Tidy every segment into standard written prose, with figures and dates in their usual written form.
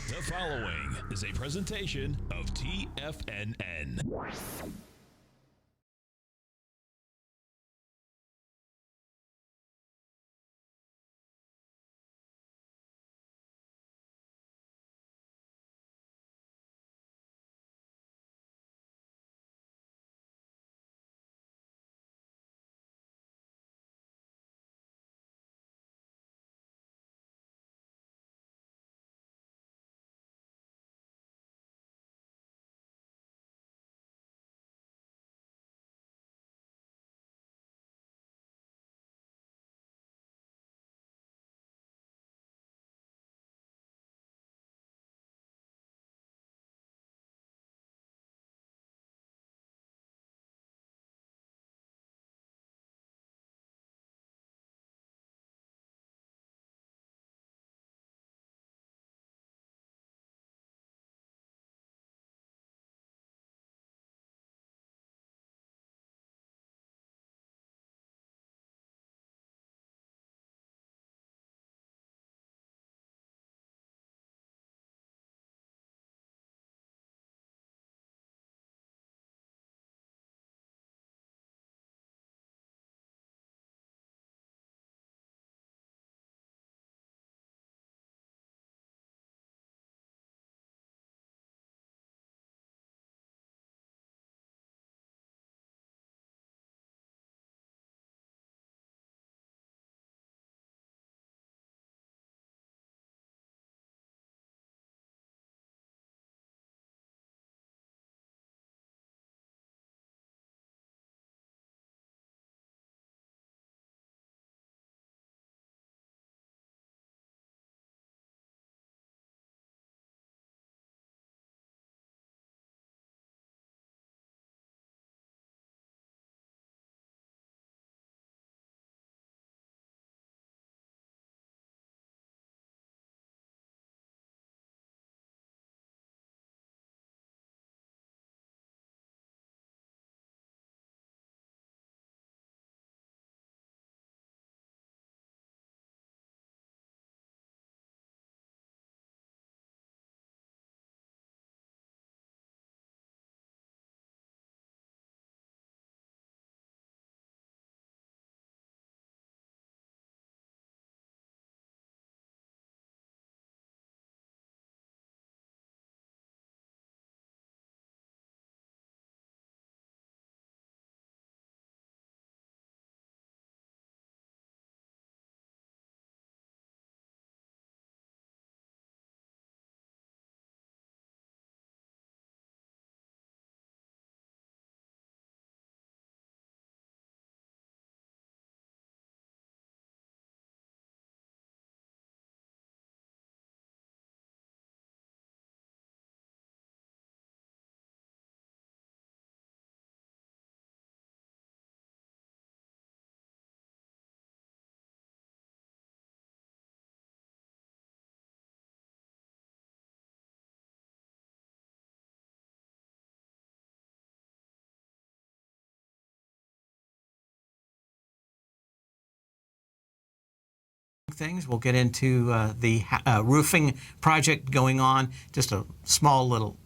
The following is a presentation of TFNN. Things. We'll get into the roofing project going on. Just a small little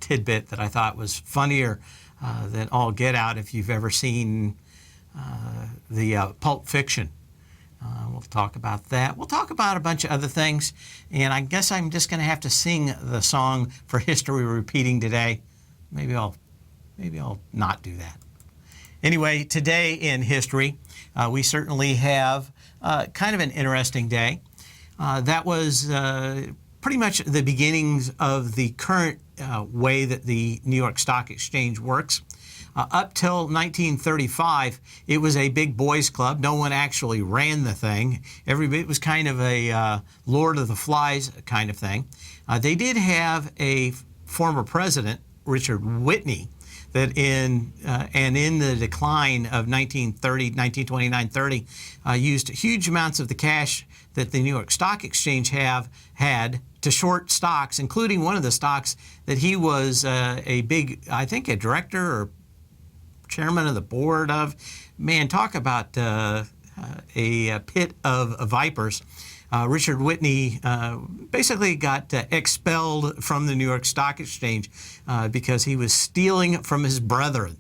tidbit that I thought was funnier than all get out if you've ever seen the Pulp Fiction. We'll talk about that. We'll talk about a bunch of other things. And I guess I'm just going to have to sing the song for history repeating today. Maybe I'll not do that. Anyway, today in history, we certainly have kind of an interesting day. That was pretty much the beginnings of the current way that the New York Stock Exchange works. Up till 1935, it was a big boys club. No one actually ran the thing. It was kind of a Lord of the Flies kind of thing. They did have a former president, Richard Whitney, that in the decline of 1929-30, used huge amounts of the cash that the New York Stock Exchange had to short stocks, including one of the stocks that he was a director or chairman of the board of. Man, talk about a pit of vipers. Richard Whitney basically got expelled from the New York Stock Exchange because he was stealing from his brethren.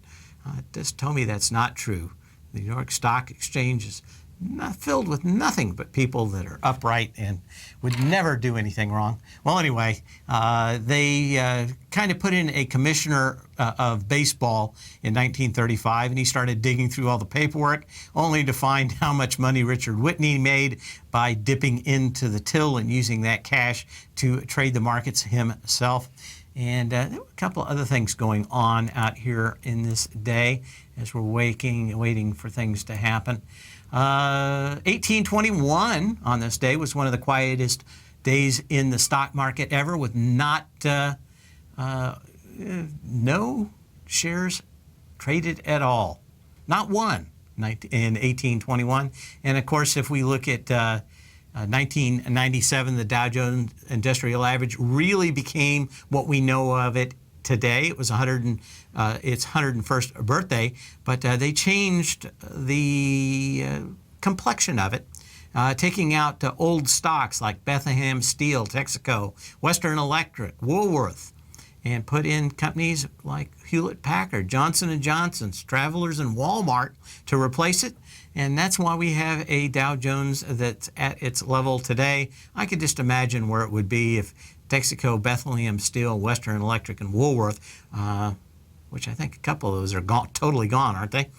Just tell me that's not true. The New York Stock Exchange is not filled with nothing but people that are upright and would never do anything wrong. Well, anyway, they kind of put in a commissioner of baseball in 1935, and he started digging through all the paperwork, only to find how much money Richard Whitney made by dipping into the till and using that cash to trade the markets himself. And there were a couple other things going on out here in this day as we're waiting for things to happen. 1821 on this day was one of the quietest days in the stock market ever, with no shares traded at all. Not one in 1821. And of course, if we look at 1997, the Dow Jones Industrial Average really became what we know of it today. It was its 101st birthday, but they changed the complexion of it, taking out old stocks like Bethlehem Steel, Texaco, Western Electric, Woolworth, and put in companies like Hewlett-Packard, Johnson & Johnson's, Travelers, and Walmart to replace it. And that's why we have a Dow Jones that's at its level today. I could just imagine where it would be if Texaco, Bethlehem Steel, Western Electric, and Woolworth, which I think a couple of those are totally gone, aren't they,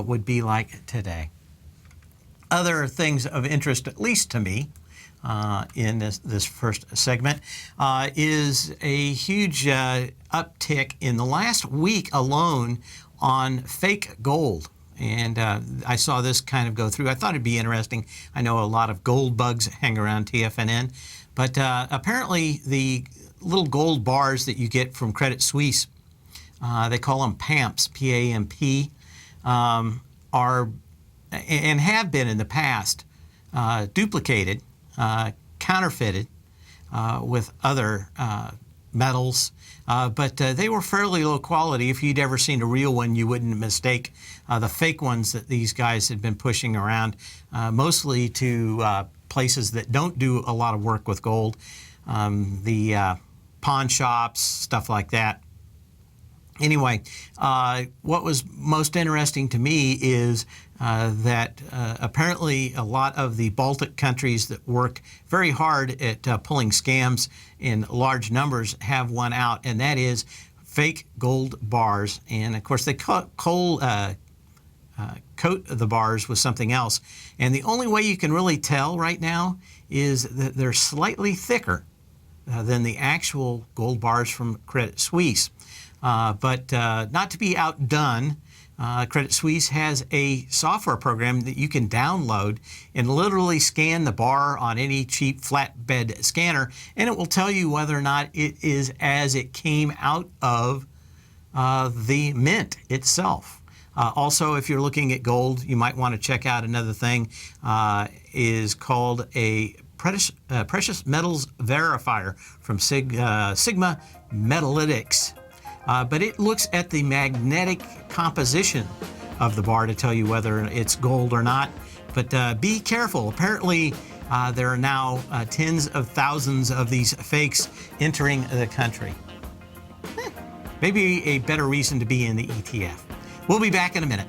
would be like today. Other things of interest, at least to me, in this first segment, is a huge uptick in the last week alone on fake gold. And I saw this kind of go through. I thought it'd be interesting. I know a lot of gold bugs hang around TFNN, but apparently the little gold bars that you get from Credit Suisse, they call them PAMPs, P-A-M-P, are and have been in the past duplicated, counterfeited with other metals, but they were fairly low quality. If you'd ever seen a real one, you wouldn't mistake the fake ones that these guys had been pushing around, mostly to places that don't do a lot of work with gold, the pawn shops, stuff like that. Anyway, what was most interesting to me is that apparently a lot of the Baltic countries that work very hard at pulling scams in large numbers have one out, and that is fake gold bars. And of course, they coat the bars with something else. And the only way you can really tell right now is that they're slightly thicker than the actual gold bars from Credit Suisse. But not to be outdone, Credit Suisse has a software program that you can download and literally scan the bar on any cheap flatbed scanner, and it will tell you whether or not it is as it came out of the mint itself. Also, if you're looking at gold, you might want to check out another thing, is called a precious metals verifier from Sigma Metalytics. But it looks at the magnetic composition of the bar to tell you whether it's gold or not. But be careful. Apparently, there are now tens of thousands of these fakes entering the country. Maybe a better reason to be in the ETF. We'll be back in a minute.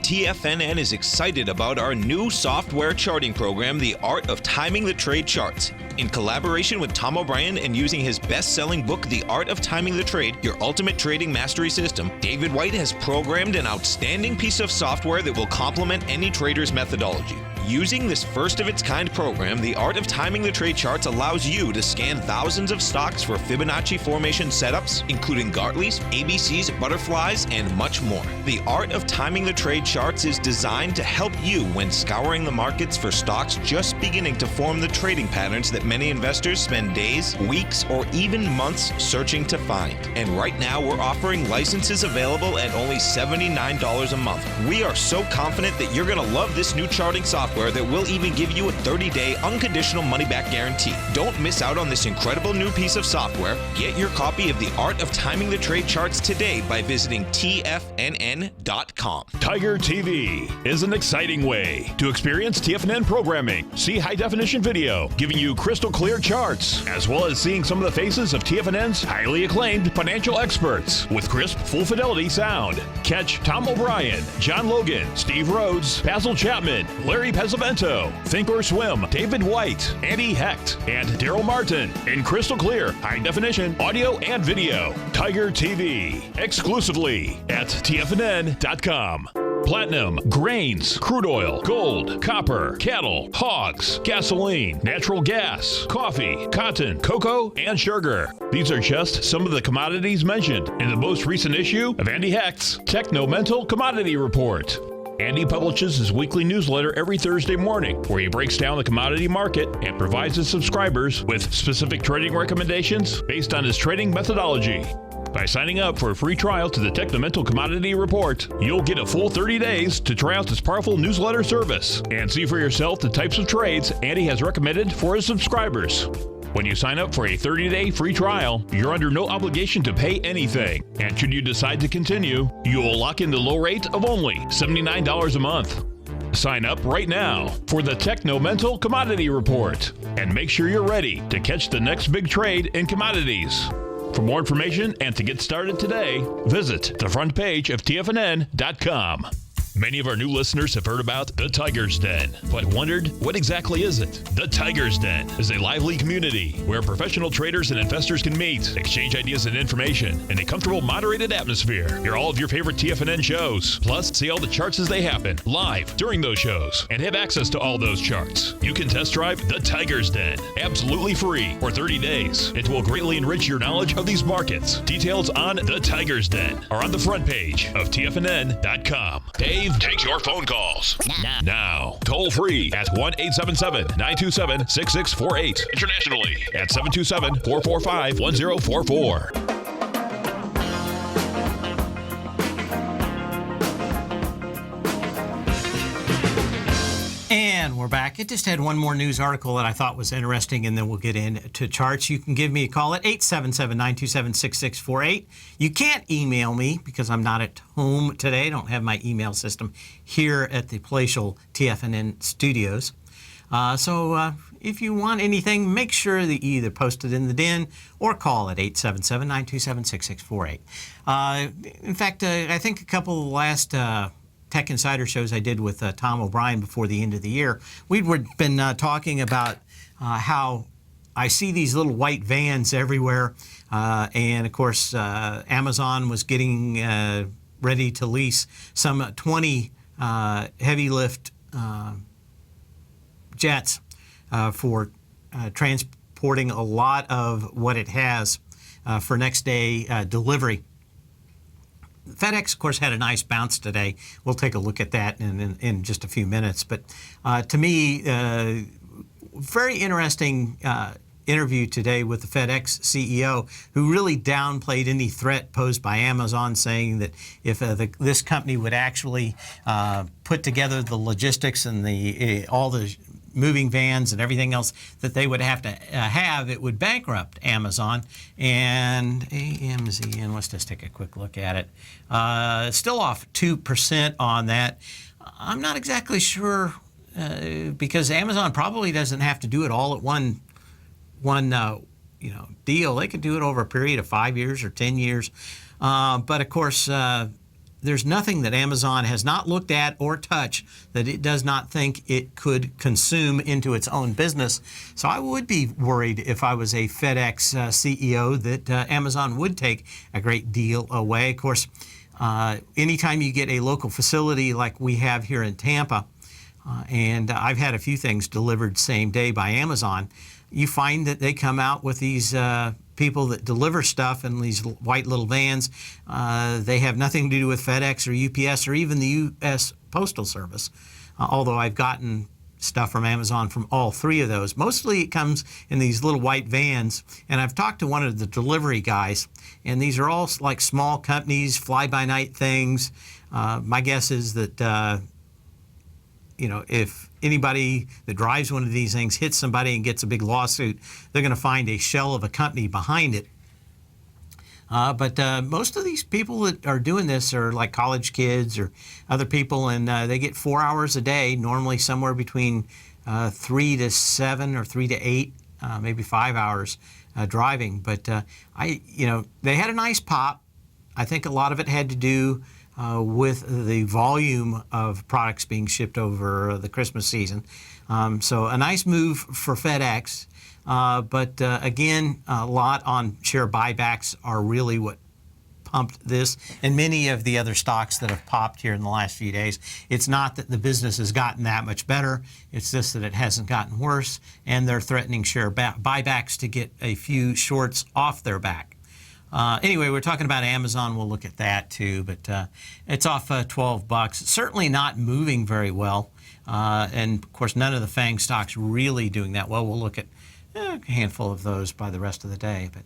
TFNN is excited about our new software charting program, The Art of Timing the Trade Charts. In collaboration with Tom O'Brien and using his best-selling book, The Art of Timing the Trade, Your Ultimate Trading Mastery System, David White has programmed an outstanding piece of software that will complement any trader's methodology. Using this first-of-its-kind program, The Art of Timing the Trade Charts allows you to scan thousands of stocks for Fibonacci formation setups, including Gartley's, ABC's, butterflies, and much more. The Art of Timing the Trade Charts is designed to help you when scouring the markets for stocks just beginning to form the trading patterns that many investors spend days, weeks, or even months searching to find. And right now, we're offering licenses available at only $79 a month. We are so confident that you're going to love this new charting software software that will even give you a 30-day unconditional money-back guarantee. Don't miss out on this incredible new piece of software. Get your copy of The Art of Timing the Trade Charts today by visiting TFNN.com. Tiger TV is an exciting way to experience TFNN programming. See high-definition video giving you crystal clear charts, as well as seeing some of the faces of TFNN's highly acclaimed financial experts with crisp, full-fidelity sound. Catch Tom O'Brien, John Logan, Steve Rhodes, Basil Chapman, Larry Pesavento, Think or Swim, David White, Andy Hecht, and Daryl Martin in crystal clear, high-definition audio and video. Tiger TV, exclusively at TFNN.com. Platinum, grains, crude oil, gold, copper, cattle, hogs, gasoline, natural gas, coffee, cotton, cocoa, and sugar. These are just some of the commodities mentioned in the most recent issue of Andy Hecht's Techno-Mental Commodity Report. Andy publishes his weekly newsletter every Thursday morning, where he breaks down the commodity market and provides his subscribers with specific trading recommendations based on his trading methodology. By signing up for a free trial to the Techno-Mental Commodity Report, you'll get a full 30 days to try out this powerful newsletter service and see for yourself the types of trades Andy has recommended for his subscribers. When you sign up for a 30-day free trial, you're under no obligation to pay anything. And should you decide to continue, you will lock in the low rate of only $79 a month. Sign up right now for the Techno-Mental Commodity Report and make sure you're ready to catch the next big trade in commodities. For more information and to get started today, visit the front page of TFNN.com. Many of our new listeners have heard about the Tiger's Den, but wondered, what exactly is it? The Tiger's Den is a lively community where professional traders and investors can meet, exchange ideas and information in a comfortable, moderated atmosphere. Hear all of your favorite TFNN shows, plus see all the charts as they happen, live during those shows, and have access to all those charts. You can test drive the Tiger's Den, absolutely free, for 30 days. It will greatly enrich your knowledge of these markets. Details on the Tiger's Den are on the front page of TFNN.com. Dave takes your phone calls now. Toll free at 1-877-927-6648. Internationally at 727-445-1044. And we're back. It just had one more news article that I thought was interesting, and then we'll get into charts. You can give me a call at 877-927-6648. You can't email me because I'm not at home today. I don't have my email system here at the palatial TFNN studios. So if you want anything, make sure that you either post it in the den or call at 877-927-6648. In fact, I think a couple of the last Tech Insider shows I did with Tom O'Brien before the end of the year, we'd been talking about how I see these little white vans everywhere. And of course, Amazon was getting ready to lease some 20 heavy lift jets for transporting a lot of what it has for next day delivery. FedEx, of course, had a nice bounce today. We'll take a look at that in just a few minutes. But to me, very interesting interview today with the FedEx CEO, who really downplayed any threat posed by Amazon, saying that if this company would actually put together the logistics and all the moving vans and everything else that they would have to have, it would bankrupt Amazon. And AMZN, let's just take a quick look at it. Still off 2% on that. I'm not exactly sure because Amazon probably doesn't have to do it all at one deal. They could do it over a period of 5 years or 10 years. But of course, there's nothing that Amazon has not looked at or touched that it does not think it could consume into its own business. So I would be worried if I was a FedEx CEO that Amazon would take a great deal away. Of course, anytime you get a local facility like we have here in Tampa, and I've had a few things delivered same day by Amazon, you find that they come out with these people that deliver stuff in these white little vans. They have nothing to do with FedEx or UPS or even the U.S. Postal Service, although I've gotten stuff from Amazon from all three of those. Mostly it comes in these little white vans, and I've talked to one of the delivery guys, and these are all like small companies, fly-by-night things. My guess is that if anybody that drives one of these things hits somebody and gets a big lawsuit, they're going to find a shell of a company behind it. But most of these people that are doing this are like college kids or other people, and they get 4 hours a day, normally somewhere between 3 to 7 or 3 to 8, maybe 5 hours driving. But they had a nice pop. I think a lot of it had to do with the volume of products being shipped over the Christmas season. So a nice move for FedEx. But again, a lot on share buybacks are really what pumped this, and many of the other stocks that have popped here in the last few days. It's not that the business has gotten that much better, it's just that it hasn't gotten worse, and they're threatening share buybacks to get a few shorts off their back. Anyway, we're talking about Amazon. We'll look at that too, but it's off $12. Certainly not moving very well, and of course none of the FANG stocks really doing that well. We'll look at a handful of those by the rest of the day, but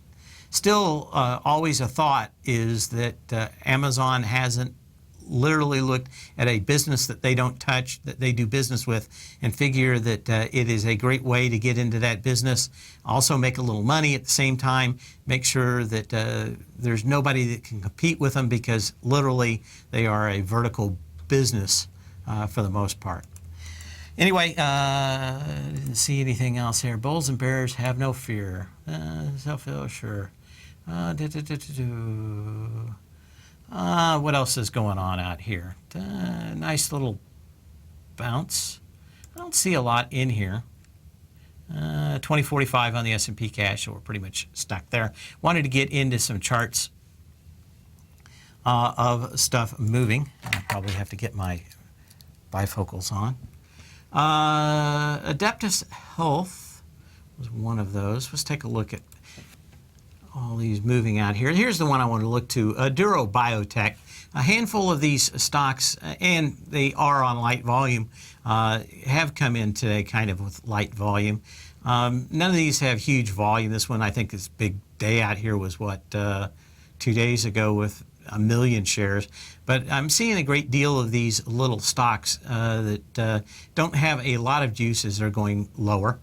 still always a thought is that Amazon hasn't literally looked at a business that they don't touch, that they do business with, and figure that it is a great way to get into that business, also make a little money at the same time, make sure that there's nobody that can compete with them, because literally they are a vertical business for the most part. Anyway, didn't see anything else here. Bulls and bears have no fear. Sure. What else is going on out here? Nice little bounce. I don't see a lot in here. 2045 on the S&P cash, so we're pretty much stuck there. Wanted to get into some charts of stuff moving. I probably have to get my bifocals on. Adeptus Health was one of those. Let's take a look at all these moving out here. Here's the one I want to look to, Duro Biotech. A handful of these stocks, and they are on light volume, have come in today kind of with light volume. None of these have huge volume. This one, I think this big day out here was, 2 days ago with 1 million shares. But I'm seeing a great deal of these little stocks that don't have a lot of juice as they're going lower.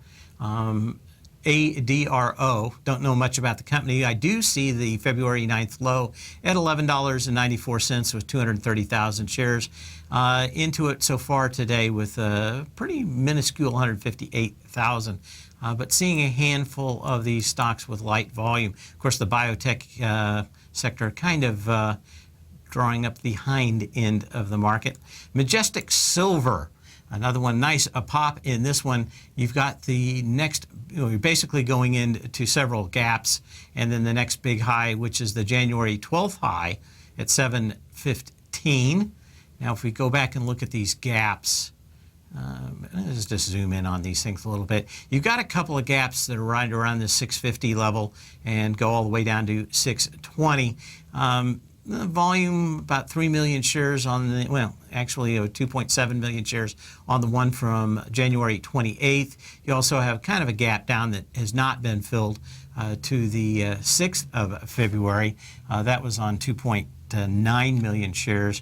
ADRO, don't know much about the company. I do see the February 9th low at $11.94 with 230,000 shares into it so far today with a pretty minuscule 158,000. But seeing a handful of these stocks with light volume. Of course, the biotech sector kind of drawing up the hind end of the market. Majestic Silver, another one, nice a pop in this one. You've got the next, you're basically going into several gaps, and then the next big high, which is the January 12th high at 715. Now, if we go back and look at these gaps, let's just zoom in on these things a little bit. You've got a couple of gaps that are right around the 650 level and go all the way down to 620. The volume, about 3 million shares on the, well, actually 2.7 million shares on the one from January 28th. You also have kind of a gap down that has not been filled to the 6th of February. That was on 2.9 million shares.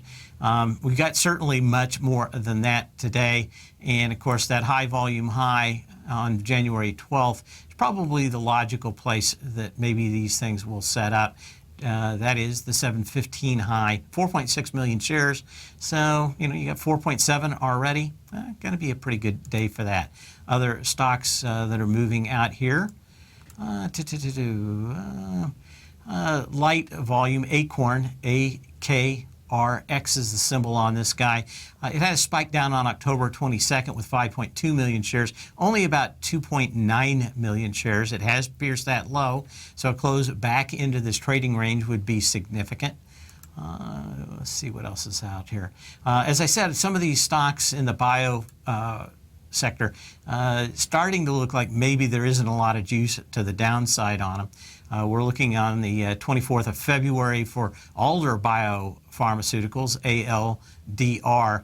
We got certainly much more than that today. And of course, that high volume high on January 12th is probably the logical place that maybe these things will set up. That is the 715 high, 4.6 million shares. So, you got 4.7 already. Going to be a pretty good day for that. Other stocks that are moving out here. Light volume, Acorn, AKRX is the symbol on this guy. It had a spike down on October 22nd with 5.2 million shares, only about 2.9 million shares. It has pierced that low, so a close back into this trading range would be significant. Let's see what else is out here. As I said, some of these stocks in the bio sector starting to look like maybe there isn't a lot of juice to the downside on them. We're looking on the 24th of February for Alder Biopharmaceuticals, ALDR,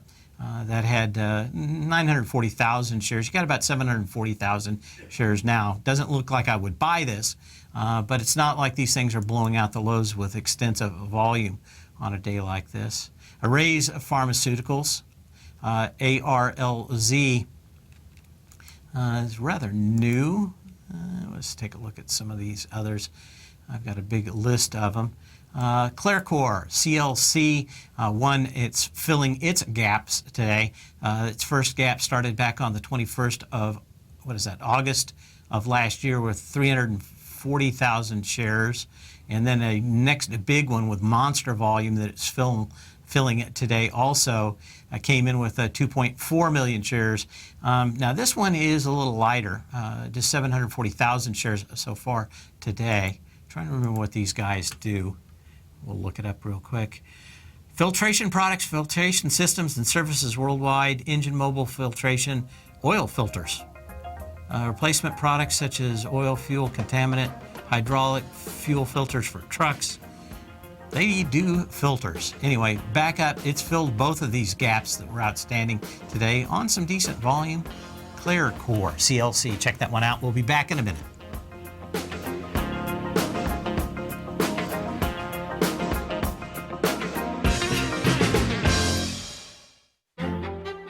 that had 940,000 shares. You got about 740,000 shares now. Doesn't look like I would buy this, but it's not like these things are blowing out the lows with extensive volume on a day like this. Arrays Pharmaceuticals, ARLZ is rather new. Let's take a look at some of these others. I've got a big list of them. ClearCore, CLC, it's filling its gaps today. Its first gap started back on the 21st of, August of last year with 340,000 shares. And then a next big one with monster volume that it's filling it today also came in with 2.4 million shares. Now this one is a little lighter, just 740,000 shares so far today. Trying to remember what these guys do. We'll look it up real quick. Filtration products, filtration systems and services worldwide, engine mobile filtration, oil filters. Replacement products such as oil, fuel, contaminant, hydraulic fuel filters for trucks. They do filters. Anyway, back up. It's filled both of these gaps that were outstanding today on some decent volume. ClearCore, CLC. Check that one out. We'll be back in a minute.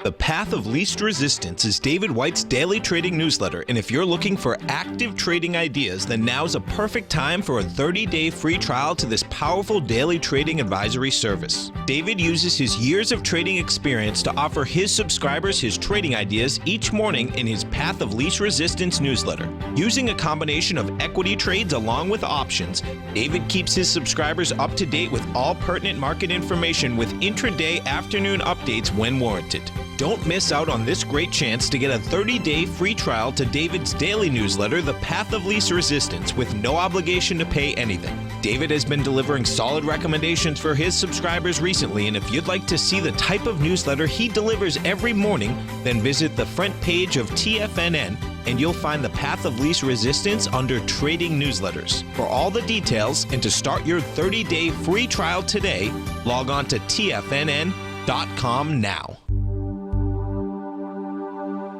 The Path of Least Resistance is David White's daily trading newsletter, and if you're looking for active trading ideas, then now's a perfect time for a 30-day free trial to this powerful daily trading advisory service. David uses his years of trading experience to offer his subscribers his trading ideas each morning in his Path of Least Resistance newsletter. Using a combination of equity trades along with options, David keeps his subscribers up to date with all pertinent market information with intraday afternoon updates when warranted. Don't miss out on this great chance to get a 30-day free trial to David's daily newsletter, The Path of Least Resistance, with no obligation to pay anything. David has been delivering solid recommendations for his subscribers recently, and if you'd like to see the type of newsletter he delivers every morning, then visit the front page of TFNN and you'll find the Path of Least Resistance under Trading Newsletters. For all the details and to start your 30-day free trial today, log on to TFNN.com now.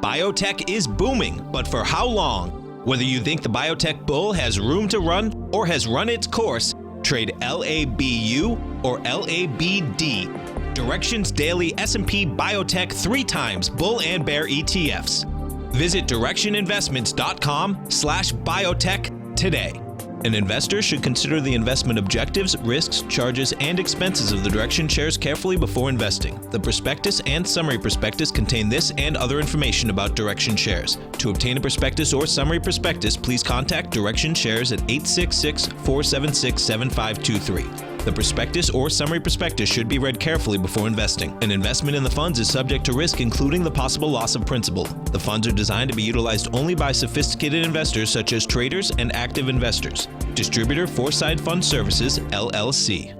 Biotech is booming, but for how long? Whether you think the biotech bull has room to run or has run its course, trade LABU or LABD. Direction's daily S&P Biotech 3 times bull and bear ETFs. Visit directioninvestments.com/biotech today. An investor should consider the investment objectives, risks, charges, and expenses of the Direction shares carefully before investing. The prospectus and summary prospectus contain this and other information about Direction shares. To obtain a prospectus or summary prospectus, please contact Direction shares at 866-476-7523. The prospectus or summary prospectus should be read carefully before investing. An investment in the funds is subject to risk, including the possible loss of principal. The funds are designed to be utilized only by sophisticated investors such as traders and active investors. Distributor Foreside Fund Services, LLC.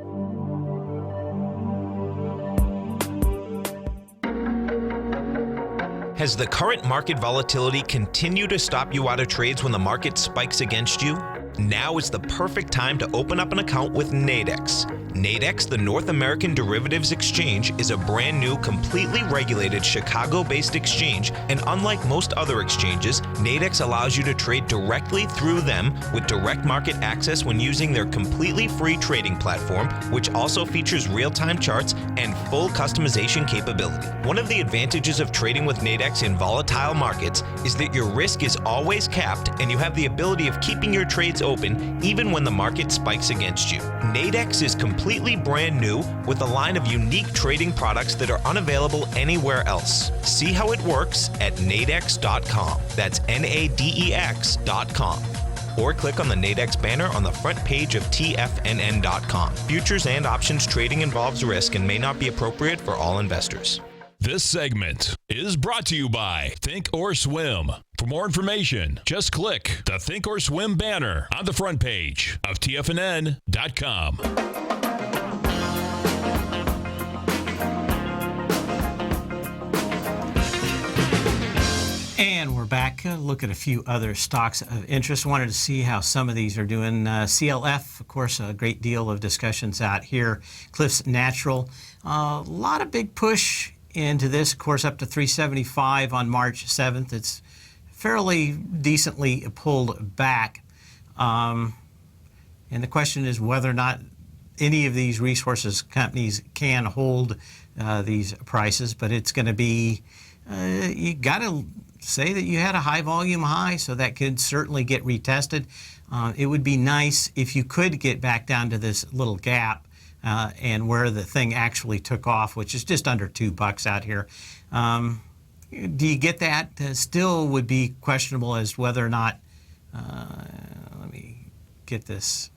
Has the current market volatility continued to stop you out of trades when the market spikes against you? Now is the perfect time to open up an account with Nadex. Nadex, the North American Derivatives Exchange, is a brand new, completely regulated Chicago-based exchange, and unlike most other exchanges, Nadex allows you to trade directly through them with direct market access when using their completely free trading platform, which also features real-time charts and full customization capability. One of the advantages of trading with Nadex in volatile markets is that your risk is always capped and you have the ability of keeping your trades open even when the market spikes against you. Nadex is completely brand new with a line of unique trading products that are unavailable anywhere else. See how it works at nadex.com. That's NADEX.com. Or click on the Nadex banner on the front page of TFNN.com. Futures and options trading involves risk and may not be appropriate for all investors. This segment is brought to you by Think or Swim. For more information, just click the Think or Swim banner on the front page of TFNN.com. And we're back. Look at a few other stocks of interest. Wanted to see how some of these are doing. CLF, of course, a great deal of discussions out here. Cliffs Natural, a lot of big push into this, of course, up to 375 on March 7th. It's fairly decently pulled back. And the question is whether or not any of these resources companies can hold these prices, but it's going to be, you got to say that you had a high volume high, so that could certainly get retested. It would be nice if you could get back down to this little gap and where the thing actually took off, which is just under $2 out here. Do you get that? Still would be questionable as to whether or not, let me get this,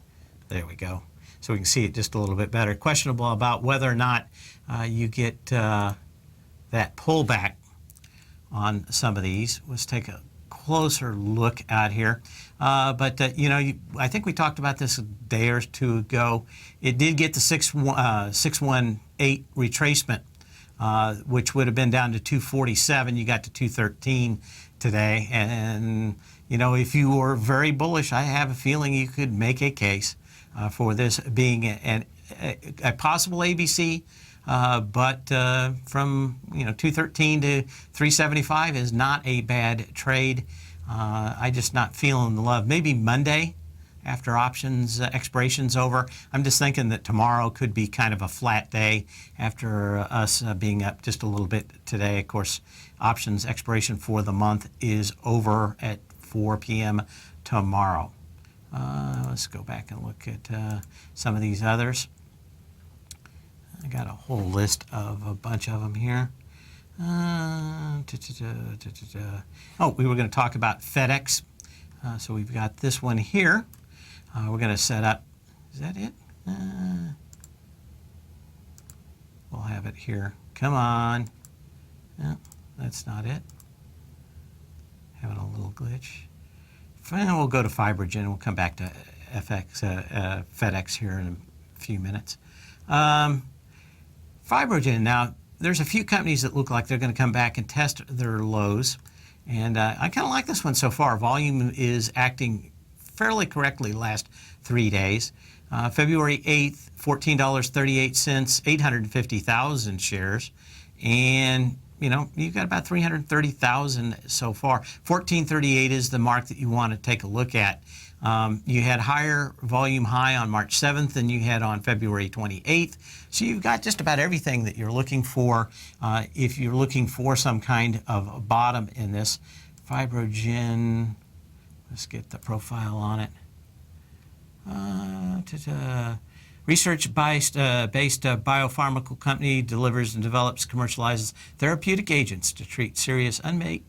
there we go, so we can see it just a little bit better. Questionable about whether or not you get that pullback on some of these. Let's take a closer look out here. You know, I think we talked about this a day or two ago. It did get the 618 retracement, which would have been down to 247. You got to 213 today. And, you know, if you were very bullish, I have a feeling you could make a case for this being a possible ABC. But from, you know, 213 to 375 is not a bad trade. I just not feeling the love. Maybe Monday after options expiration's over. I'm just thinking that tomorrow could be kind of a flat day after us being up just a little bit today. Of course, options expiration for the month is over at 4 p.m. tomorrow. Let's go back and look at some of these others. I got a whole list of a bunch of them here. Oh, we were going to talk about FedEx. So we've got this one here. We're going to set up, is that it? We'll have it here. Come on. No, that's not it. Having a little glitch. Fine, we'll go to Fibrogen. We'll come back to FedEx here in a few minutes. Fibrogen, now, there's a few companies that look like they're going to come back and test their lows. And I kind of like this one so far. Volume is acting fairly correctly the last 3 days. February 8th, $14.38, 850,000 shares. And, you know, you've got about 330,000 so far. 1438 is the mark that you want to take a look at. You had higher volume high on March 7th than you had on February 28th. So you've got just about everything that you're looking for if you're looking for some kind of bottom in this. Fibrogen, let's get the profile on it. Research-based biopharmaceutical company delivers and develops, commercializes therapeutic agents to treat serious unmet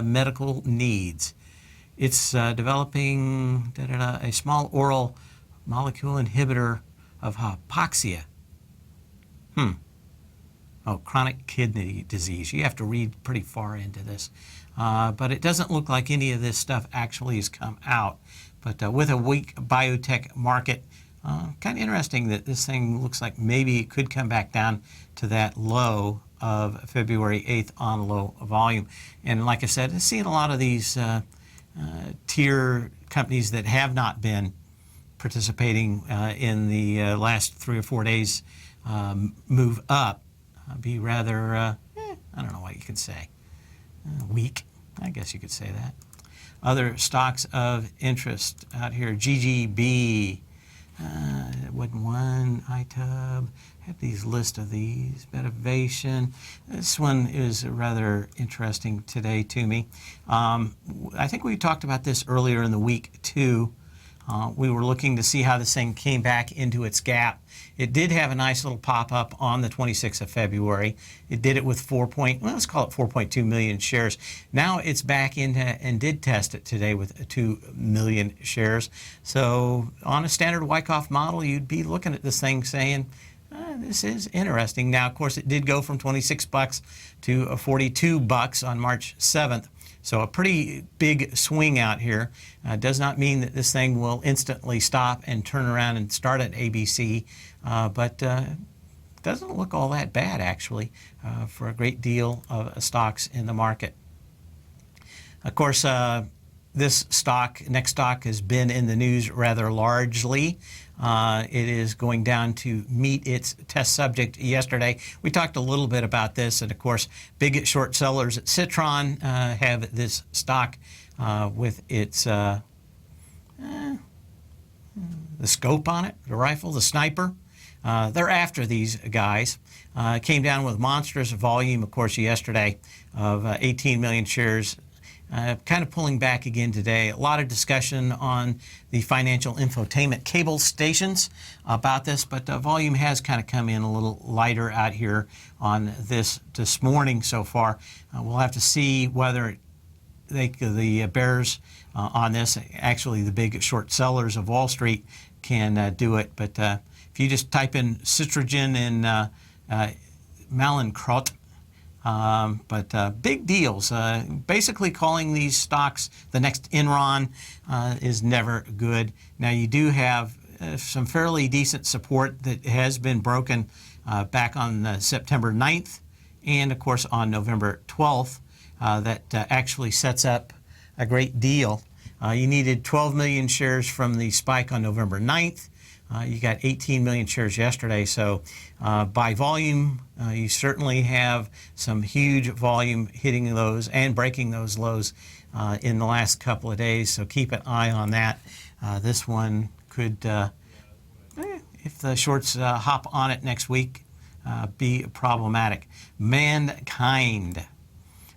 medical needs. It's developing a small oral molecule inhibitor of hypoxia. Oh, chronic kidney disease. You have to read pretty far into this. But it doesn't look like any of this stuff actually has come out. But with a weak biotech market, kind of interesting that this thing looks like maybe it could come back down to that low of February 8th on low volume. And like I said, I'm seeing a lot of these tier companies that have not been participating in the last 3 or 4 days move up, be rather, I don't know what you could say, weak, I guess you could say that. Other stocks of interest out here, GGB, wasn't one, iTub, have these list of these, Medivation. This one is rather interesting today to me. I think we talked about this earlier in the week too. We were looking to see how this thing came back into its gap. It did have a nice little pop-up on the 26th of February. It did it with let's call it 4.2 million shares. Now it's back into and did test it today with 2 million shares. So on a standard Wyckoff model, you'd be looking at this thing saying, this is interesting. Now, of course, it did go from $26 to $42 on March 7th. So a pretty big swing out here. Does not mean that this thing will instantly stop and turn around and start at ABC, but doesn't look all that bad, actually, for a great deal of stocks in the market. Of course, this next stock has been in the news rather largely. It is going down to meet its test subject yesterday. We talked a little bit about this, and of course, big short sellers at Citron have this stock with its, the scope on it, the rifle, the sniper. They're after these guys. Came down with monstrous volume, of course, yesterday of 18 million shares. Kind of pulling back again today. A lot of discussion on the financial infotainment cable stations about this, but volume has kind of come in a little lighter out here on this morning so far. We'll have to see whether the bears on this, actually the big short sellers of Wall Street, can do it. But if you just type in Citrogen and Mallinckrodt, but big deals. Basically calling these stocks the next Enron is never good. Now you do have some fairly decent support that has been broken back on September 9th and of course on November 12th that actually sets up a great deal. You needed 12 million shares from the spike on November 9th. You got 18 million shares yesterday, so by volume, you certainly have some huge volume hitting those and breaking those lows in the last couple of days, so keep an eye on that. This one could, if the shorts hop on it next week, be problematic. Mankind.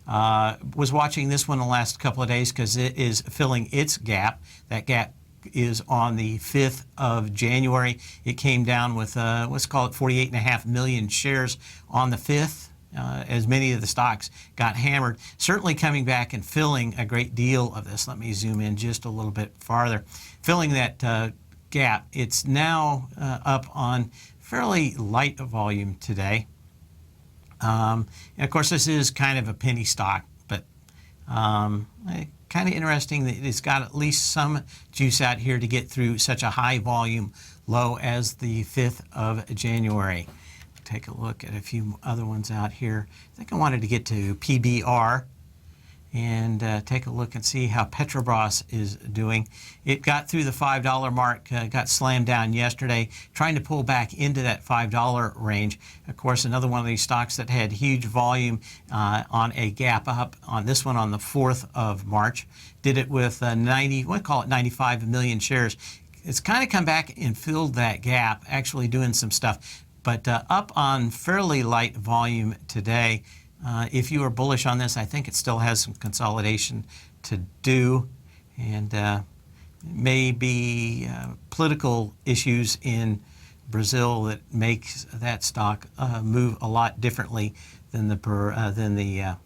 Was watching this one the last couple of days because it is filling its gap. That gap is on the 5th of January. It came down with, let's call it 48.5 million shares on the 5th, as many of the stocks got hammered. Certainly coming back and filling a great deal of this. Let me zoom in just a little bit farther. Filling that gap. It's now up on fairly light volume today. And of course, this is kind of a penny stock, but kind of interesting that it's got at least some juice out here to get through such a high volume low as the 5th of January. Take a look at a few other ones out here. I think I wanted to get to PBR and take a look and see how Petrobras is doing. It got through the $5 mark, got slammed down yesterday, trying to pull back into that $5 range. Of course, another one of these stocks that had huge volume on a gap up on this one on the 4th of March. Did it with 95 million shares. It's kind of come back and filled that gap, actually doing some stuff, but up on fairly light volume today. If you are bullish on this, I think it still has some consolidation to do, and maybe political issues in Brazil that makes that stock move a lot differently than the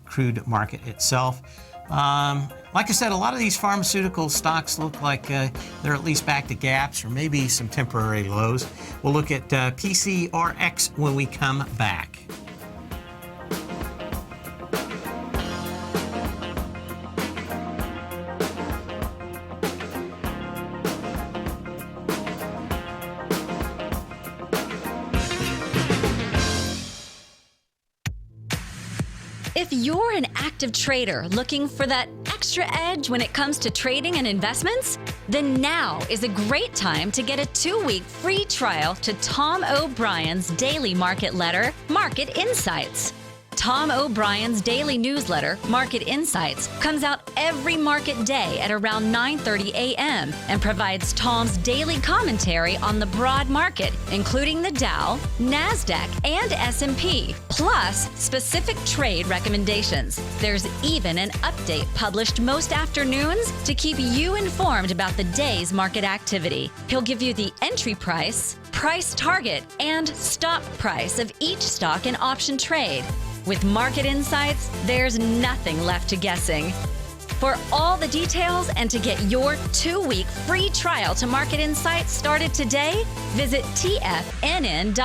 crude market itself. Like I said, a lot of these pharmaceutical stocks look like they're at least back to gaps or maybe some temporary lows. We'll look at PCRX when we come back. If you're an active trader looking for that extra edge when it comes to trading and investments, then now is a great time to get a 2-week free trial to Tom O'Brien's daily market letter, Market Insights. Tom O'Brien's daily newsletter, Market Insights, comes out every market day at around 9:30 a.m. and provides Tom's daily commentary on the broad market, including the Dow, NASDAQ, and S&P, plus specific trade recommendations. There's even an update published most afternoons to keep you informed about the day's market activity. He'll give you the entry price, price target, and stop price of each stock and option trade. With Market Insights, there's nothing left to guessing. For all the details and to get your 2-week free trial to Market Insights started today, visit TFNN.com.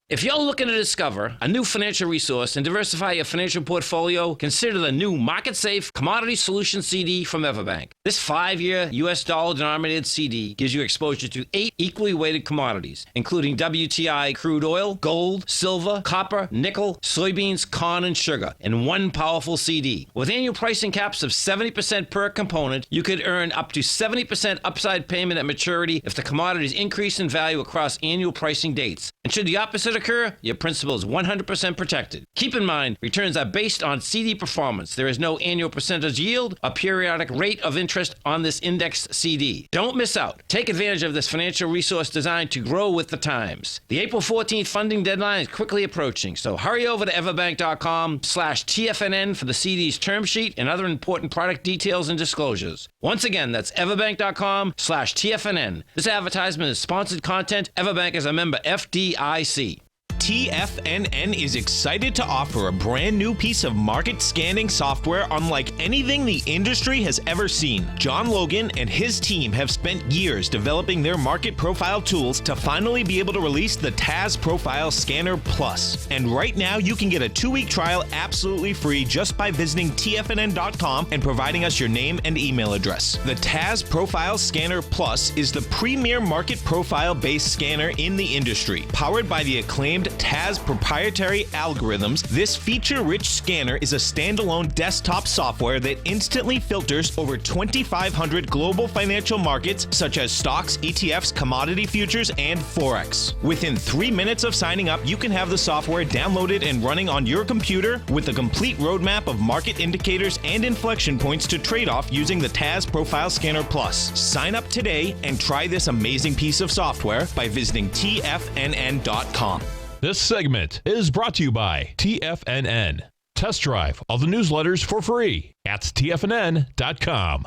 If you're looking to discover a new financial resource and diversify your financial portfolio, consider the new Market Safe Commodity Solutions CD from Everbank. This 5-year U.S. dollar-denominated CD gives you exposure to 8 equally weighted commodities, including WTI crude oil, gold, silver, copper, nickel, soybeans, corn, and sugar, in one powerful CD. With annual pricing caps of 70% per component, you could earn up to 70% upside payment at maturity if the commodities increase in value across annual pricing dates. And should the opposite occur, occur, your principal is 100% protected. Keep in mind, returns are based on CD performance. There is no annual percentage yield or periodic rate of interest on this indexed CD. Don't miss out. Take advantage of this financial resource designed to grow with the times. The April 14th funding deadline is quickly approaching, so hurry over to everbank.com/TFNN for the CD's term sheet and other important product details and disclosures. Once again, that's everbank.com/TFNN. This advertisement is sponsored content. Everbank is a member FDIC. TFNN is excited to offer a brand new piece of market scanning software unlike anything the industry has ever seen. John Logan and his team have spent years developing their market profile tools to finally be able to release the TAS Profile Scanner Plus. And right now, you can get a 2-week trial absolutely free just by visiting TFNN.com and providing us your name and email address. The TAS Profile Scanner Plus is the premier market profile-based scanner in the industry. Powered by the acclaimed TAS proprietary algorithms, this feature-rich scanner is a standalone desktop software that instantly filters over 2,500 global financial markets such as stocks, ETFs, commodity futures, and Forex. Within 3 minutes of signing up, you can have the software downloaded and running on your computer with a complete roadmap of market indicators and inflection points to trade off using the TAS Profile Scanner Plus. Sign up today and try this amazing piece of software by visiting TFNN.com. This segment is brought to you by TFNN. Test drive all the newsletters for free at TFNN.com.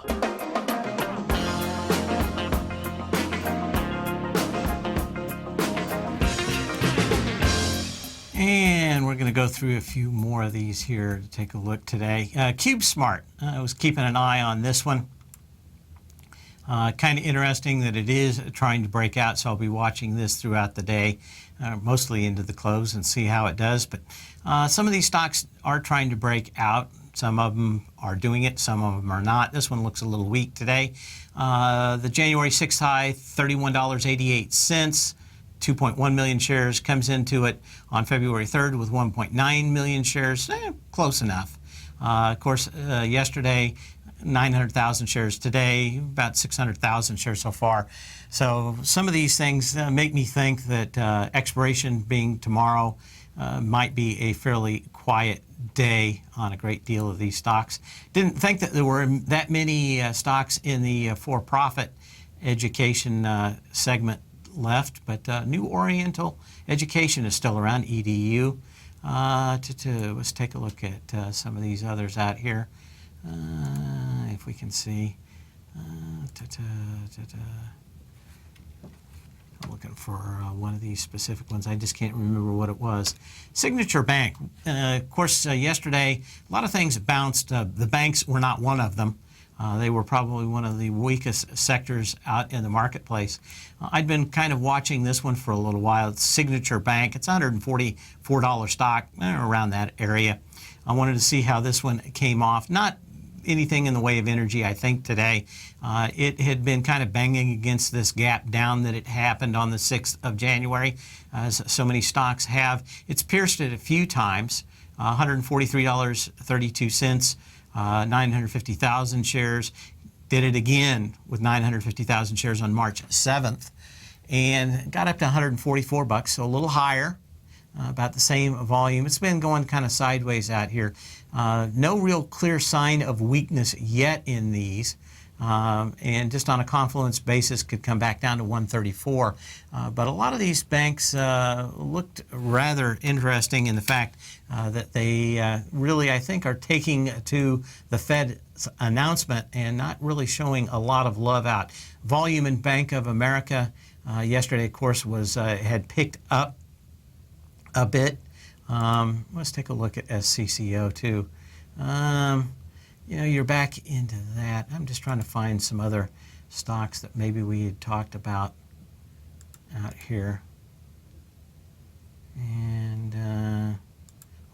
And we're going to go through a few more of these here to take a look today. CubeSmart. I was keeping an eye on this one. Kind of interesting that it is trying to break out, so I'll be watching this throughout the day, mostly into the close, and see how it does. But some of these stocks are trying to break out. Some of them are doing it, some of them are not. This one looks a little weak today. The January 6th high, $31.88. 2.1 million shares comes into it on February 3rd with 1.9 million shares. Close enough. Of course, yesterday, 900,000 shares today, about 600,000 shares so far. So some of these things make me think that expiration being tomorrow might be a fairly quiet day on a great deal of these stocks. Didn't think that there were that many stocks in the for-profit education segment left, but New Oriental Education is still around, EDU. Let's take a look at some of these others out here. If we can see. I'm looking for one of these specific ones. I just can't remember what it was. Signature Bank. Of course, yesterday, a lot of things bounced. The banks were not one of them. They were probably one of the weakest sectors out in the marketplace. I'd been kind of watching this one for a little while. It's Signature Bank. It's $144 stock, around that area. I wanted to see how this one came off. Not anything in the way of energy, I think, today. It had been kind of banging against this gap down that it happened on the 6th of January, as so many stocks have. It's pierced it a few times, $143.32, 950,000 shares. Did it again with 950,000 shares on March 7th, and got up to $144, so a little higher. About the same volume. It's been going kind of sideways out here. No real clear sign of weakness yet in these, and just on a confluence basis could come back down to 134. But a lot of these banks looked rather interesting in the fact that they really, I think, are taking to the Fed's announcement and not really showing a lot of love out. Volume in Bank of America yesterday, of course, was had picked up a bit. Let's take a look at SCCO too. You're back into that. I'm just trying to find some other stocks that maybe we had talked about out here. And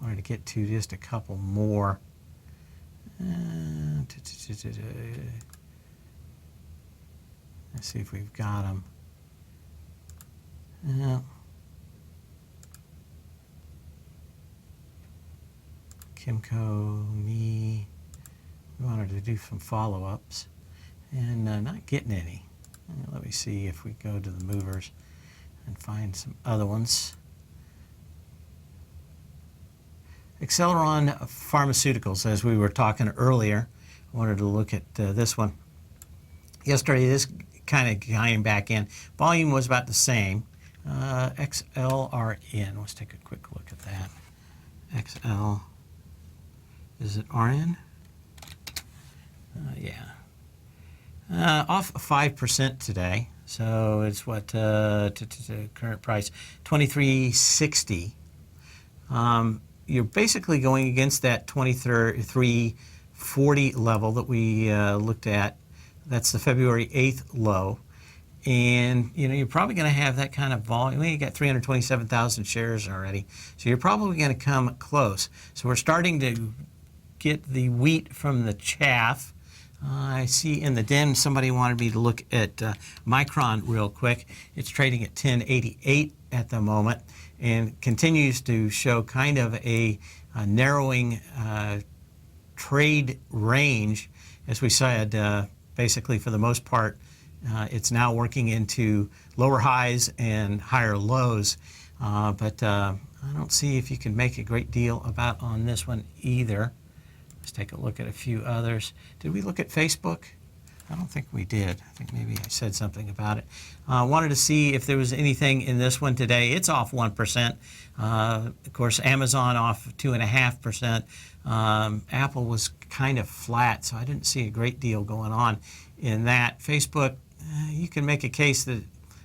wanted to get to just a couple more. Let's see if we've got them. Kimco, me. We wanted to do some follow-ups and not getting any. Let me see if we go to the movers and find some other ones. Acceleron Pharmaceuticals, as we were talking earlier. I wanted to look at this one. Yesterday, this kind of came back in. Volume was about the same. XLRN. Let's take a quick look at that. XL. Is it RN? Yeah. Off 5% today. So it's what current price, $23.60. You're basically going against that 23.40 level that we looked at. That's the February 8th low. And, you're probably going to have that kind of volume. Well, you got 327,000 shares already. So you're probably going to come close. So we're starting to get the wheat from the chaff. I see in the den somebody wanted me to look at Micron real quick. It's trading at 1088 at the moment and continues to show kind of a narrowing trade range. As we said, basically for the most part, it's now working into lower highs and higher lows. But I don't see if you can make a great deal about on this one either. Let's take a look at a few others. Did we look at Facebook? I don't think we did. I think maybe I said something about it. Wanted to see if there was anything in this one today. It's off 1%. Of course, Amazon off 2.5%. Apple was kind of flat, so I didn't see a great deal going on in that. Facebook, you can make a case that,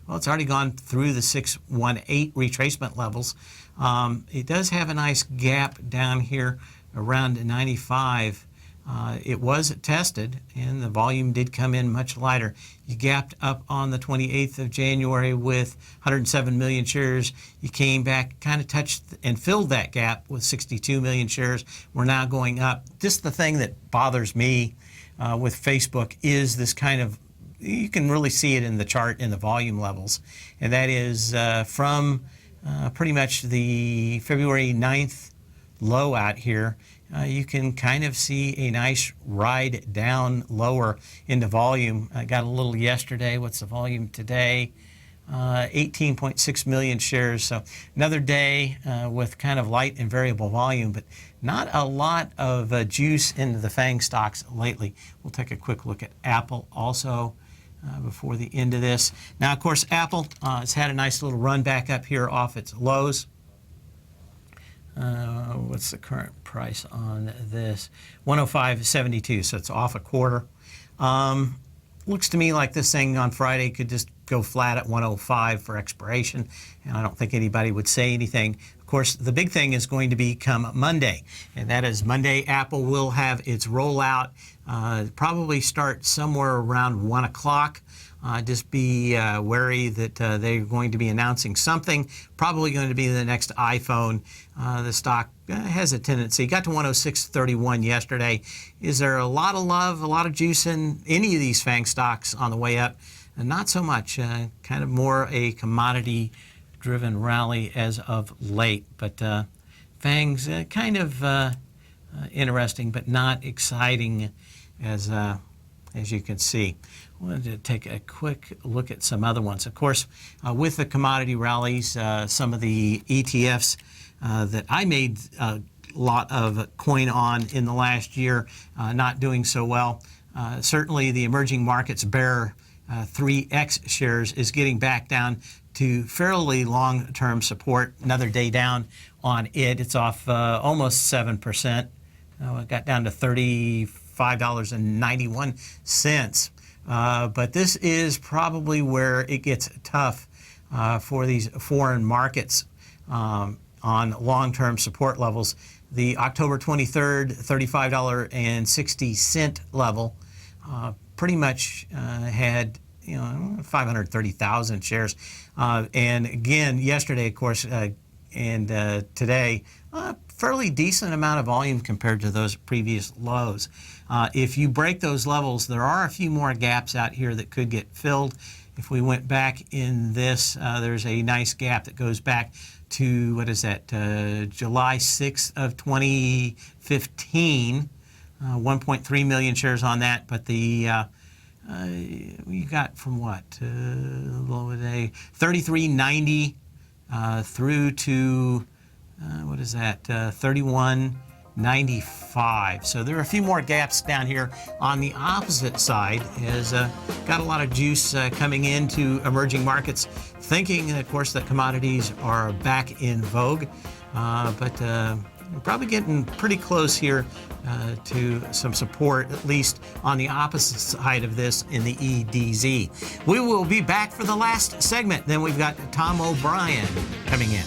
well, it's already gone through the 618 retracement levels. It does have a nice gap down here around 95. It was tested, and the volume did come in much lighter. You gapped up on the 28th of January with 107 million shares. You came back, kind of touched and filled that gap with 62 million shares. We're now going up. Just the thing that bothers me with Facebook is this kind of, you can really see it in the chart in the volume levels, and that is from pretty much the February 9th low out here. You can kind of see a nice ride down lower into volume. I got a little yesterday. What's the volume today? 18.6 million shares. So another day with kind of light and variable volume, but not a lot of juice into the FANG stocks lately. We'll take a quick look at Apple also before the end of this. Now, of course, Apple has had a nice little run back up here off its lows. What's the current price on this? 105.72, so it's off a quarter. Looks to me like this thing on Friday could just go flat at 105 for expiration, and I don't think anybody would say anything. Of course, the big thing is going to be come Monday, and that is Monday Apple will have its rollout, probably start somewhere around 1 o'clock. Just be wary that they're going to be announcing something, probably going to be the next iPhone. The stock has a tendency, got to 106.31 yesterday. Is there a lot of love, a lot of juice in any of these FANG stocks on the way up? Not so much, kind of more a commodity-driven rally as of late. But FANG's kind of interesting, but not exciting as you can see. I wanted to take a quick look at some other ones. Of course, with the commodity rallies, some of the ETFs that I made a lot of coin on in the last year, not doing so well. Certainly the emerging markets bear 3X shares is getting back down to fairly long-term support. Another day down on it. It's off almost 7%. It got down to $35.91. But this is probably where it gets tough for these foreign markets on long-term support levels. The October 23rd, $35.60 level pretty much had 530,000 shares. And again, yesterday, of course, and today, fairly decent amount of volume compared to those previous lows. If you break those levels, there are a few more gaps out here that could get filled. If we went back in this, there's a nice gap that goes back to, what is that, July 6th of 2015, 1.3 million shares on that, but the we got from what, low day, 33.90 through to what is that? 31.95. So there are a few more gaps down here on the opposite side. Has got a lot of juice coming into emerging markets, thinking, of course, that commodities are back in vogue, but we're probably getting pretty close here to some support, at least on the opposite side of this in the EDZ. We will be back for the last segment. Then we've got Tom O'Brien coming in.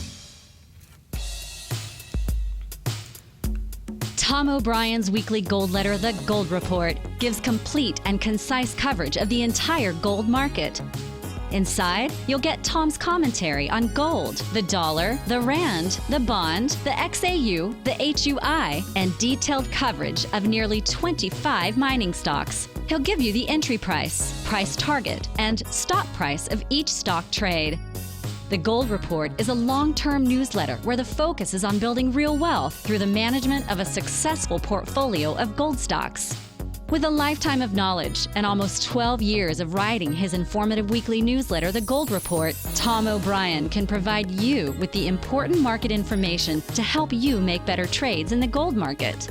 Tom O'Brien's weekly gold letter, The Gold Report, gives complete and concise coverage of the entire gold market. Inside, you'll get Tom's commentary on gold, the dollar, the rand, the bond, the XAU, the HUI, and detailed coverage of nearly 25 mining stocks. He'll give you the entry price, price target, and stop price of each stock trade. The Gold Report is a long-term newsletter where the focus is on building real wealth through the management of a successful portfolio of gold stocks. With a lifetime of knowledge and almost 12 years of writing his informative weekly newsletter, The Gold Report, Tom O'Brien can provide you with the important market information to help you make better trades in the gold market.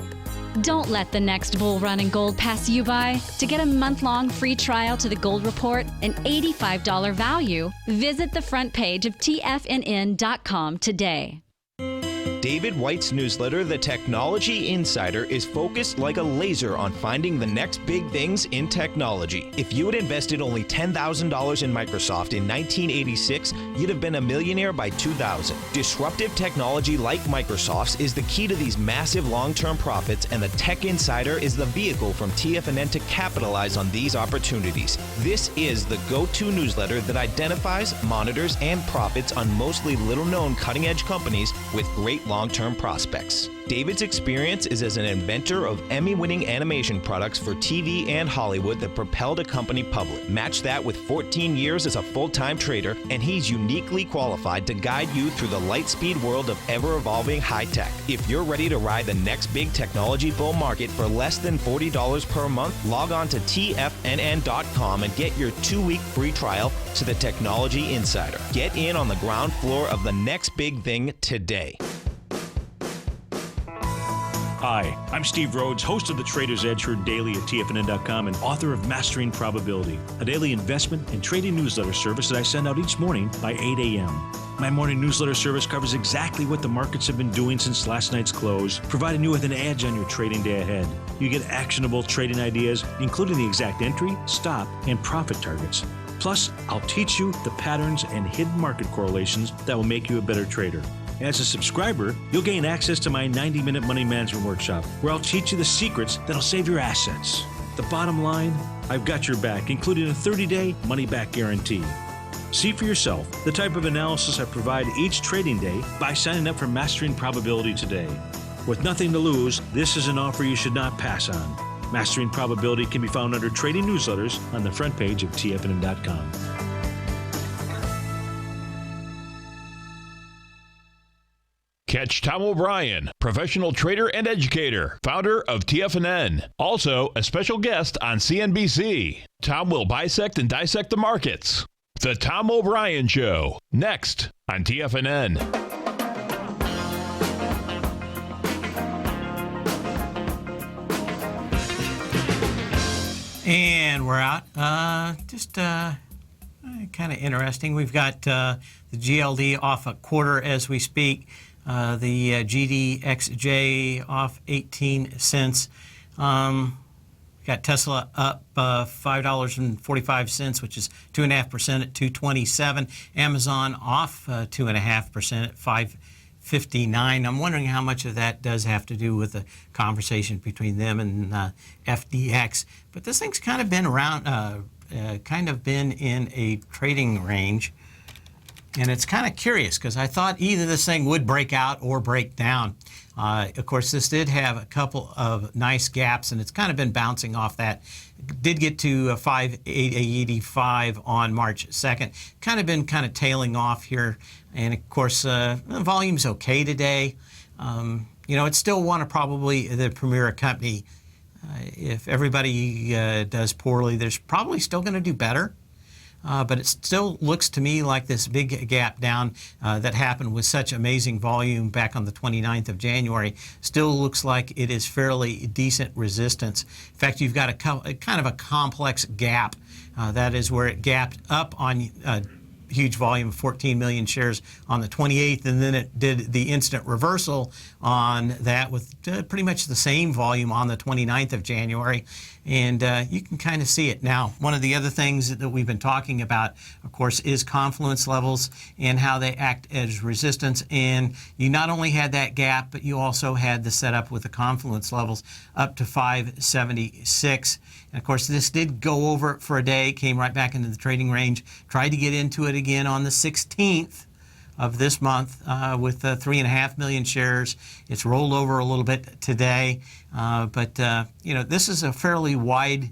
Don't let the next bull run in gold pass you by. To get a month-long free trial to The Gold Report, an $85 value, visit the front page of TFNN.com today. David White's newsletter, The Technology Insider, is focused like a laser on finding the next big things in technology. If you had invested only $10,000 in Microsoft in 1986, you'd have been a millionaire by 2000. Disruptive technology like Microsoft's is the key to these massive long-term profits, and the Tech Insider is the vehicle from TFNN to capitalize on these opportunities. This is the go-to newsletter that identifies, monitors, and profits on mostly little-known cutting-edge companies with great long-term prospects. David's experience is as an inventor of Emmy-winning animation products for TV and Hollywood that propelled a company public. Match that with 14 years as a full-time trader, and he's uniquely qualified to guide you through the light-speed world of ever-evolving high-tech. If you're ready to ride the next big technology bull market for less than $40 per month, log on to TFNN.com and get your 2-week free trial to the Technology Insider. Get in on the ground floor of the next big thing today. Hi, I'm Steve Rhodes, host of the Trader's Edge heard daily at TFNN.com and author of Mastering Probability, a daily investment and trading newsletter service that I send out each morning by 8 a.m. My morning newsletter service covers exactly what the markets have been doing since last night's close, providing you with an edge on your trading day ahead. You get actionable trading ideas, including the exact entry, stop, and profit targets. Plus, I'll teach you the patterns and hidden market correlations that will make you a better trader. As a subscriber, you'll gain access to my 90-minute money management workshop, where I'll teach you the secrets that'll save your assets. The bottom line, I've got your back, including a 30-day money-back guarantee. See for yourself the type of analysis I provide each trading day by signing up for Mastering Probability today. With nothing to lose, this is an offer you should not pass on. Mastering Probability can be found under Trading Newsletters on the front page of TFNN.com. Catch Tom O'Brien, professional trader and educator, founder of TFNN. Also, a special guest on CNBC. Tom will bisect and dissect the markets. The Tom O'Brien Show, next on TFNN. And we're out. Kind of interesting. We've got the GLD off a quarter as we speak. The GDXJ off 18 cents. Got Tesla up $5.45, which is 2.5% at 227. Amazon off 2.5% at 559. I'm wondering how much of that does have to do with the conversation between them and FDX. But this thing's kind of been around, been in a trading range. And it's kind of curious because I thought either this thing would break out or break down. Of course, this did have a couple of nice gaps, and it's kind of been bouncing off that. It did get to 5.85 on March 2nd. Kind of been tailing off here. And, of course, the volume's okay today. It's still one of probably the premier company. If everybody does poorly, there's probably still going to do better. but it still looks to me like this big gap down that happened with such amazing volume back on the 29th of January still looks like it is fairly decent resistance. In fact, you've got a kind of a complex gap. That is where it gapped up on huge volume, 14 million shares on the 28th, and then it did the instant reversal on that with pretty much the same volume on the 29th of January. And you can kind of see it. Now, one of the other things that we've been talking about, of course, is confluence levels and how they act as resistance. And you not only had that gap, but you also had the setup with the confluence levels up to 576. And of course, this did go over it for a day, came right back into the trading range, tried to get into it again on the 16th of this month with 3.5 million shares. It's rolled over a little bit today, but this is a fairly wide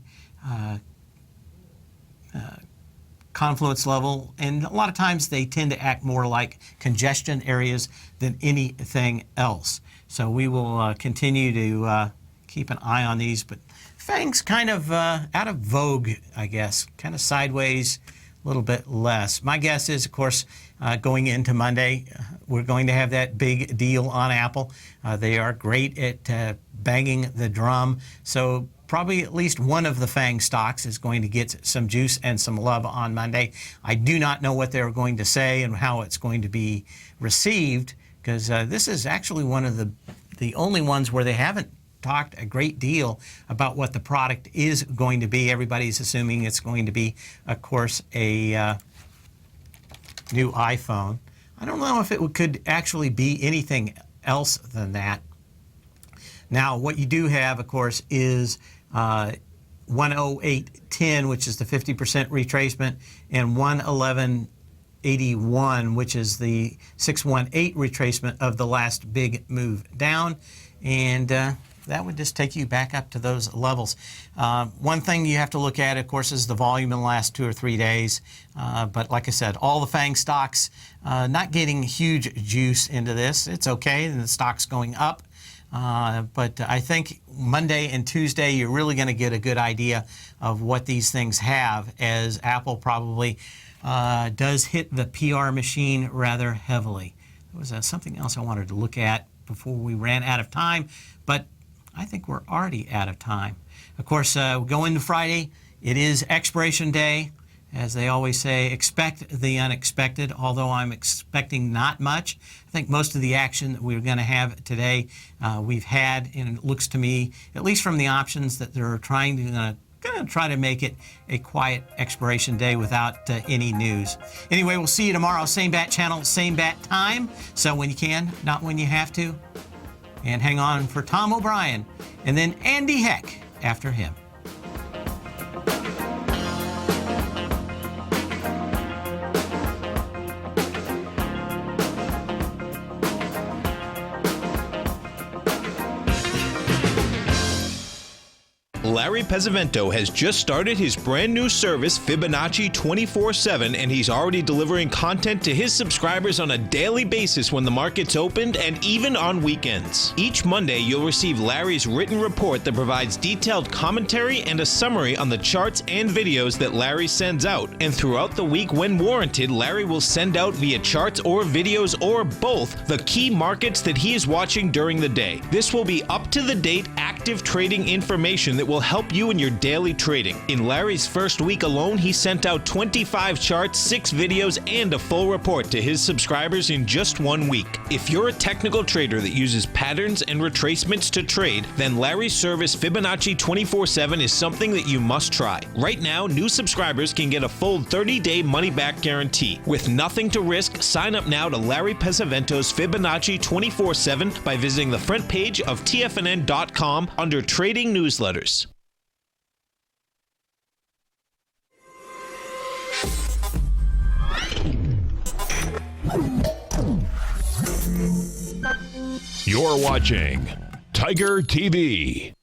confluence level, and a lot of times they tend to act more like congestion areas than anything else. So we will continue to keep an eye on these, but FANG's kind of out of vogue, I guess, kind of sideways, a little bit less. My guess is, of course, going into Monday, we're going to have that big deal on Apple. They are great at banging the drum, so probably at least one of the FANG stocks is going to get some juice and some love on Monday. I do not know what they're going to say and how it's going to be received, because this is actually one of the only ones where they haven't talked a great deal about what the product is going to be. Everybody's assuming it's going to be, of course, a new iPhone. I don't know if it could actually be anything else than that. Now, what you do have, of course, is 108.10, which is the 50% retracement, and 111.81, which is the 618 retracement of the last big move down. And that would just take you back up to those levels. One thing you have to look at, of course, is the volume in the last 2 or 3 days. But like I said, all the FANG stocks not getting huge juice into this. It's okay, and the stock's going up. But I think Monday and Tuesday, you're really going to get a good idea of what these things have, as Apple probably does hit the PR machine rather heavily. There was something else I wanted to look at before we ran out of time, but I think we're already out of time. Of course, we go into Friday. It is expiration day. As they always say, expect the unexpected, although I'm expecting not much. I think most of the action that we're going to have today, we've had, and it looks to me, at least from the options, that they're trying to try to make it a quiet expiration day without any news. Anyway, we'll see you tomorrow, same bat channel, same bat time. So when you can, not when you have to. And hang on for Tom O'Brien, and then Andy Heck after him. Larry Pesavento has just started his brand new service, Fibonacci 24/7, and he's already delivering content to his subscribers on a daily basis when the market's opened and even on weekends. Each Monday, you'll receive Larry's written report that provides detailed commentary and a summary on the charts and videos that Larry sends out. And throughout the week, when warranted, Larry will send out via charts or videos or both the key markets that he is watching during the day. This will be up-to-the-date, active trading information that will help you in your daily trading. In Larry's first week alone, he sent out 25 charts, 6 videos, and a full report to his subscribers in just 1 week. If you're a technical trader that uses patterns and retracements to trade, then Larry's service Fibonacci 24/7 is something that you must try. Right now, new subscribers can get a full 30-day money-back guarantee. With nothing to risk, sign up now to Larry Pesavento's Fibonacci 24/7 by visiting the front page of TFNN.com under Trading Newsletters. You're watching Tiger TV.